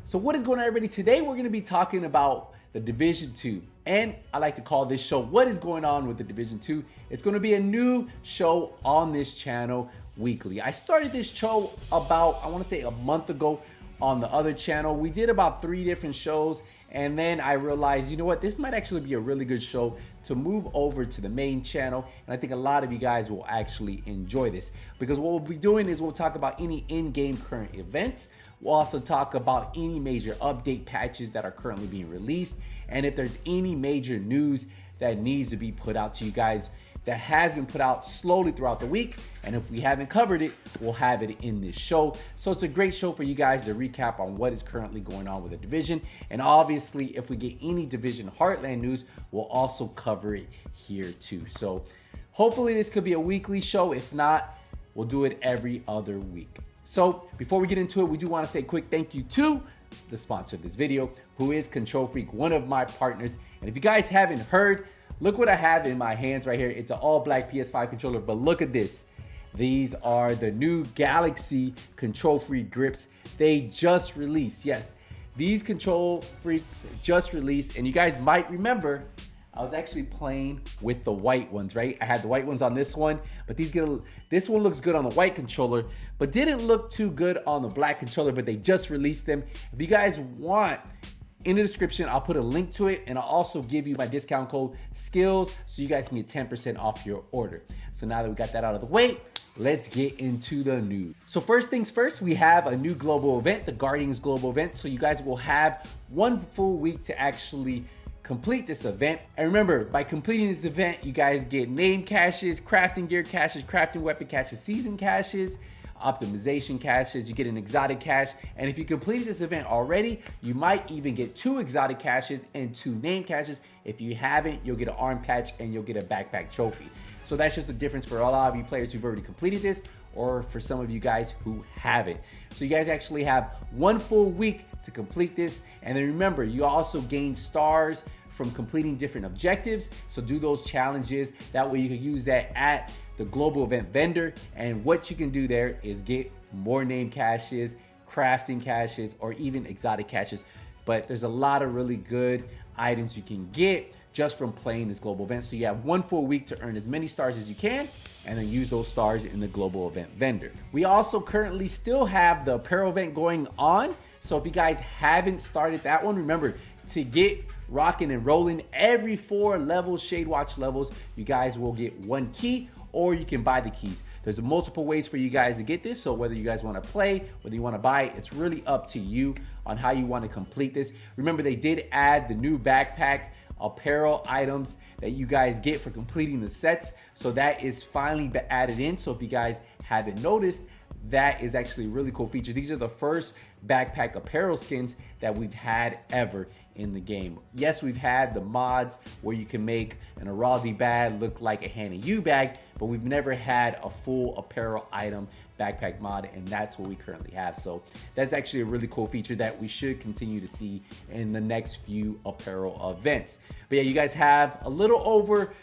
So what is going on, everybody? Today we're going to be talking about the Division 2, and I like to call this show What is Going On with the Division 2. It's going to be a new show on this channel weekly. I started this show about, I want to say, a month ago on the other channel. We did about 3 different shows, and then I realized, you know what, this might actually be a really good show to move over to the main channel, and I think a lot of you guys will actually enjoy this, because what we'll be doing is we'll talk about any in-game current events. We'll also talk about any major update patches that are currently being released, and if there's any major news that needs to be put out to you guys that has been put out slowly throughout the week, and if we haven't covered it, we'll have it in this show. So it's a great show for you guys to recap on what is currently going on with the division, and obviously if we get any division Heartland news, we'll also cover it here too. So hopefully this could be a weekly show. If not, we'll do it every other week. So before we get into it, we do want to say a quick thank you to the sponsor of this video, who is Control Freak, one of my partners. And if you guys haven't heard, look what I have in my hands right here. It's an all black PS5 controller, but look at this. These are the new Galaxy Control Freak grips. They just released. Yes, these Control Freaks just released, and you guys might remember I was actually playing with the white ones, right? I had the white ones on this one, but this one looks good on the white controller, but didn't look too good on the black controller, but they just released them. If you guys want, in the description, I'll put a link to it, and I'll also give you my discount code SKILLZ so you guys can get 10% off your order. So now that we got that out of the way, let's get into the news. So first things first, we have a new global event, the Guardians Global Event. So you guys will have 1 full week to actually complete this event. And remember, by completing this event, you guys get name caches, crafting gear caches, crafting weapon caches, season caches, optimization caches, you get an exotic cache, and if you completed this event already, you might even get 2 exotic caches and 2 name caches. If you haven't, you'll get an arm patch and you'll get a backpack trophy. So that's just the difference for a lot of you players who've already completed this, or for some of you guys who haven't. So you guys actually have 1 full week to complete this, and then remember, you also gain stars from completing different objectives. So do those challenges. That way you can use that at the global event vendor. And what you can do there is get more name caches, crafting caches, or even exotic caches. But there's a lot of really good items you can get just from playing this global event. So you have 1 full week to earn as many stars as you can, and then use those stars in the global event vendor. We also currently still have the apparel event going on. So if you guys haven't started that one, remember to get rocking and rolling, every 4 levels, Shade Watch levels, you guys will get 1 key, or you can buy the keys. There's multiple ways for you guys to get this, so whether you guys want to play, whether you want to buy, it's really up to you on how you want to complete this. Remember, they did add the new backpack apparel items that you guys get for completing the sets, so that is finally added in. So if you guys haven't noticed, that is actually a really cool feature. These are the first backpack apparel skins that we've had ever in the game. Yes, we've had the mods where you can make an Araldi bag look like a Hannah U bag, but we've never had a full apparel item backpack mod, and that's what we currently have. So that's actually a really cool feature that we should continue to see in the next few apparel events. But yeah, you guys have a little over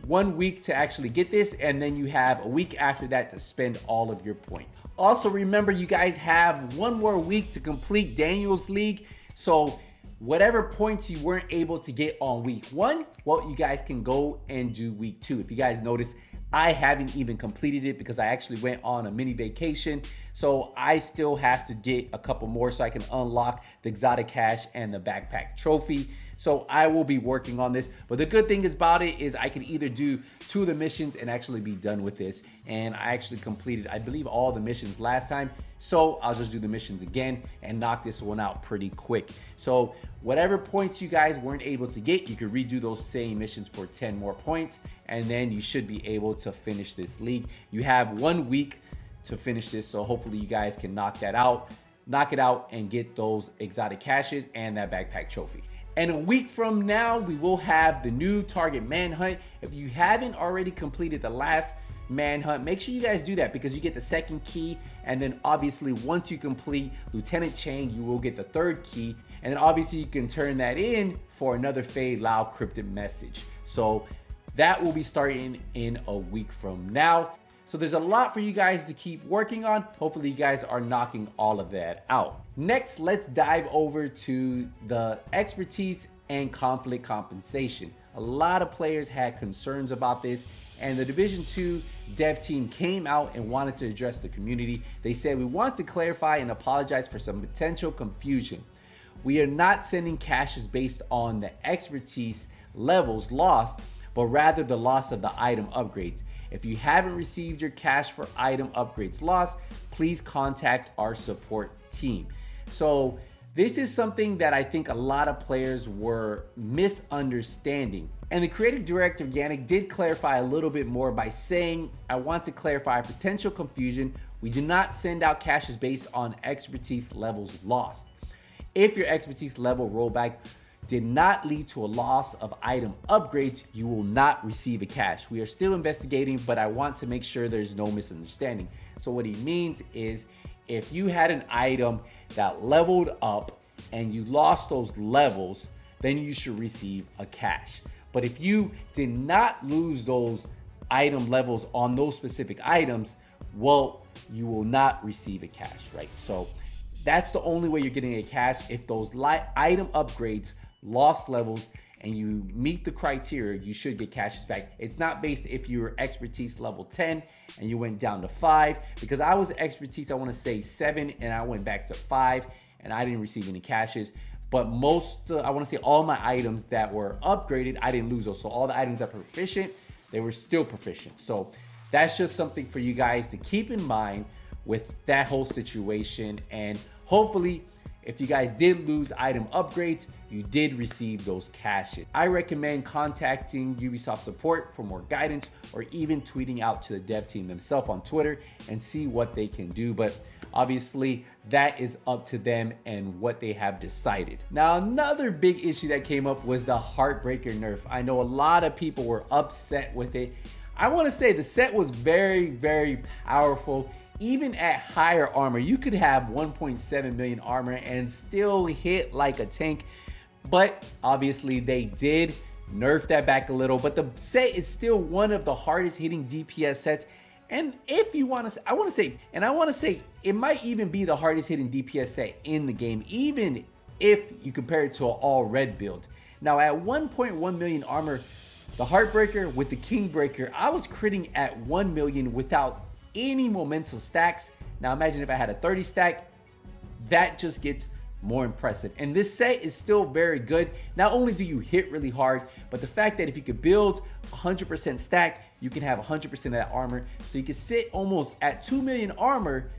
1 week to actually get this, and then you have a week after that to spend all of your points. Also remember, you guys have 1 more week to complete Daniel's League. So whatever points you weren't able to get on week 1, well, you guys can go and do week 2. If you guys notice, I haven't even completed it because I actually went on a mini vacation. So I still have to get a couple more so I can unlock the exotic cache and the backpack trophy. So I will be working on this. But the good thing about it is I can either do 2 of the missions and actually be done with this. And I actually completed, I believe, all the missions last time. So I'll just do the missions again and knock this one out pretty quick. So whatever points you guys weren't able to get, you can redo those same missions for 10 more points. And then you should be able to finish this league. You have 1 week to finish this. So hopefully you guys can knock it out and get those exotic caches and that backpack trophy. And a week from now, we will have the new target manhunt. If you haven't already completed the last manhunt, make sure you guys do that, because you get the 2nd key, and then obviously once you complete Lieutenant Chain, you will get the 3rd key, and then obviously you can turn that in for another Fade Loud cryptic message. So that will be starting in a week from now. So there's a lot for you guys to keep working on. Hopefully you guys are knocking all of that out. Next, let's dive over to the expertise and conflict compensation. A lot of players had concerns about this, and the Division 2 dev team came out and wanted to address the community. They said, we want to clarify and apologize for some potential confusion. We are not sending caches based on the expertise levels lost, but rather the loss of the item upgrades. If you haven't received your cache for item upgrades lost, please contact our support team. So this is something that I think a lot of players were misunderstanding. And the creative director Yannick did clarify a little bit more by saying, I want to clarify potential confusion. We do not send out caches based on expertise levels lost. If your expertise level rollback did not lead to a loss of item upgrades, you will not receive a cache. We are still investigating, but I want to make sure there's no misunderstanding. So what he means is, if you had an item that leveled up and you lost those levels, then you should receive a cache. But if you did not lose those item levels on those specific items, well, you will not receive a cache, right? So that's the only way you're getting a cache. If those item upgrades lost levels and you meet the criteria, you should get caches back. It's not based if you're expertise level 10 and you went down to 5, because I was expertise, I want to say 7, and I went back to 5 and I didn't receive any caches. But most, I want to say all my items that were upgraded, I didn't lose those. So all the items that are proficient, they were still proficient. So that's just something for you guys to keep in mind with that whole situation. And hopefully, if you guys did lose item upgrades, you did receive those caches. I recommend contacting Ubisoft support for more guidance, or even tweeting out to the dev team themselves on Twitter and see what they can do. But obviously, that is up to them and what they have decided. Now, another big issue that came up was the Heartbreaker nerf. I know a lot of people were upset with it. I want to say the set was very, very powerful. Even at higher armor, you could have 1.7 million armor and still hit like a tank. But obviously they did nerf that back a little, but the set is still one of the hardest hitting DPS sets. And if you want to, I want to say it might even be the hardest hitting DPS set in the game, even if you compare it to an all red build. Now at 1.1 million armor, the Heartbreaker with the Kingbreaker, I was critting at 1 million without any momentum stacks. Now imagine if I had a 30 stack, that just gets more impressive. And this set is still very good. Not only do you hit really hard, but the fact that if you could build 100% stack, you can have 100% of that armor. So you can sit almost at 2 million armor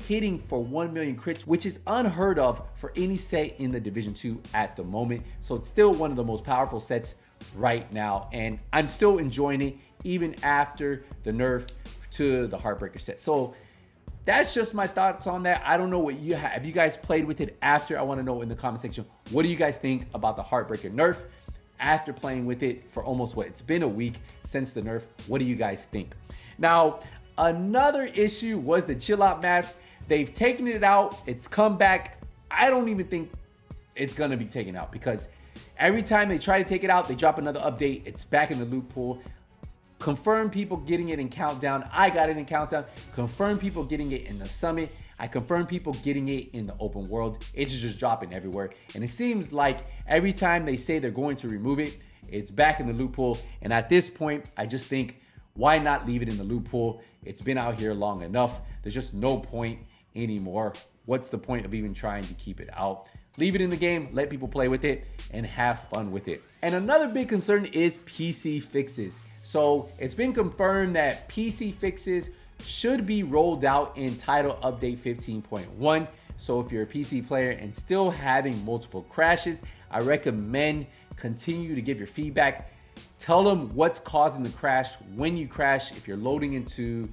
hitting for 1 million crits, which is unheard of for any set in the Division 2 at the moment. So it's still one of the most powerful sets right now. And I'm still enjoying it even after the nerf to the Heartbreaker set. So that's just my thoughts on that. I don't know what you have. Have you guys played with it after? I want to know in the comment section. What do you guys think about the Heartbreaker nerf after playing with it for almost it's been a week since the nerf? What do you guys think? Now, another issue was the chill out mask. They've taken it out. It's come back. I don't even think it's going to be taken out, because every time they try to take it out, they drop another update. It's back in the loot pool. Confirm people getting it in Countdown. I got it in Countdown. Confirm people getting it in the Summit. I confirm people getting it in the open world. It's just dropping everywhere. And it seems like every time they say they're going to remove it, it's back in the loot pool. And at this point, I just think, why not leave it in the loot pool? It's been out here long enough. There's just no point anymore. What's the point of even trying to keep it out? Leave it in the game, let people play with it, and have fun with it. And another big concern is PC fixes. So it's been confirmed that PC fixes should be rolled out in Title Update 15.1. So if you're a PC player and still having multiple crashes, I recommend continue to give your feedback. Tell them what's causing the crash when you crash. If you're loading into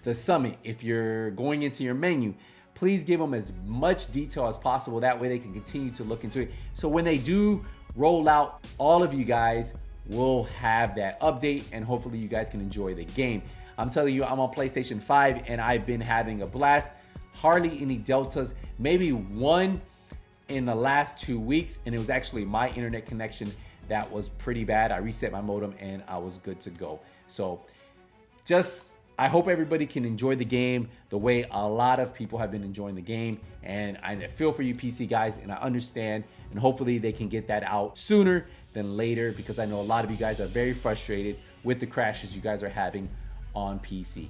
the Summit, if you're going into your menu, please give them as much detail as possible. That way they can continue to look into it. So when they do roll out, all of you guys will have that update, and hopefully you guys can enjoy the game. I'm telling you, I'm on PlayStation 5 and I've been having a blast. Hardly any deltas, maybe one in the last 2 weeks, and it was actually my internet connection that was pretty bad. I reset my modem and I was good to go. So just I hope everybody can enjoy the game the way a lot of people have been enjoying the game. And I feel for you PC guys, and I understand. And hopefully they can get that out sooner than later, because I know a lot of you guys are very frustrated with the crashes you guys are having on PC.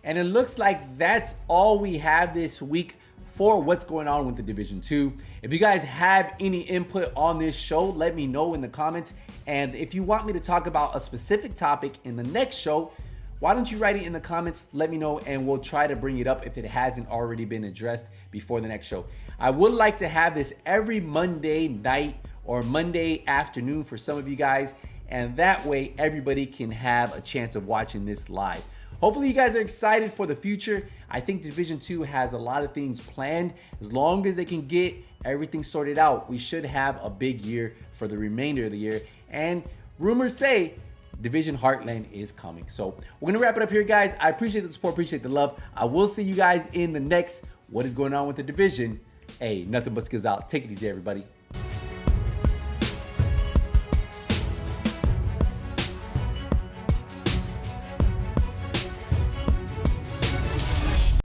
And it looks like that's all we have this week for what's going on with the Division 2. If you guys have any input on this show, let me know in the comments. And if you want me to talk about a specific topic in the next show, why don't you write it in the comments, let me know, and we'll try to bring it up if it hasn't already been addressed before the next show. I would like to have this every Monday night or Monday afternoon for some of you guys, and that way everybody can have a chance of watching this live. Hopefully you guys are excited for the future. I think Division 2 has a lot of things planned. As long as they can get everything sorted out, we should have a big year for the remainder of the year. And rumors say Division Heartland is coming. So we're gonna wrap it up here, guys. I appreciate the support, appreciate the love. I will see you guys in the next What is Going On with the Division. Hey, Nothing But Skills out. Take it easy, everybody.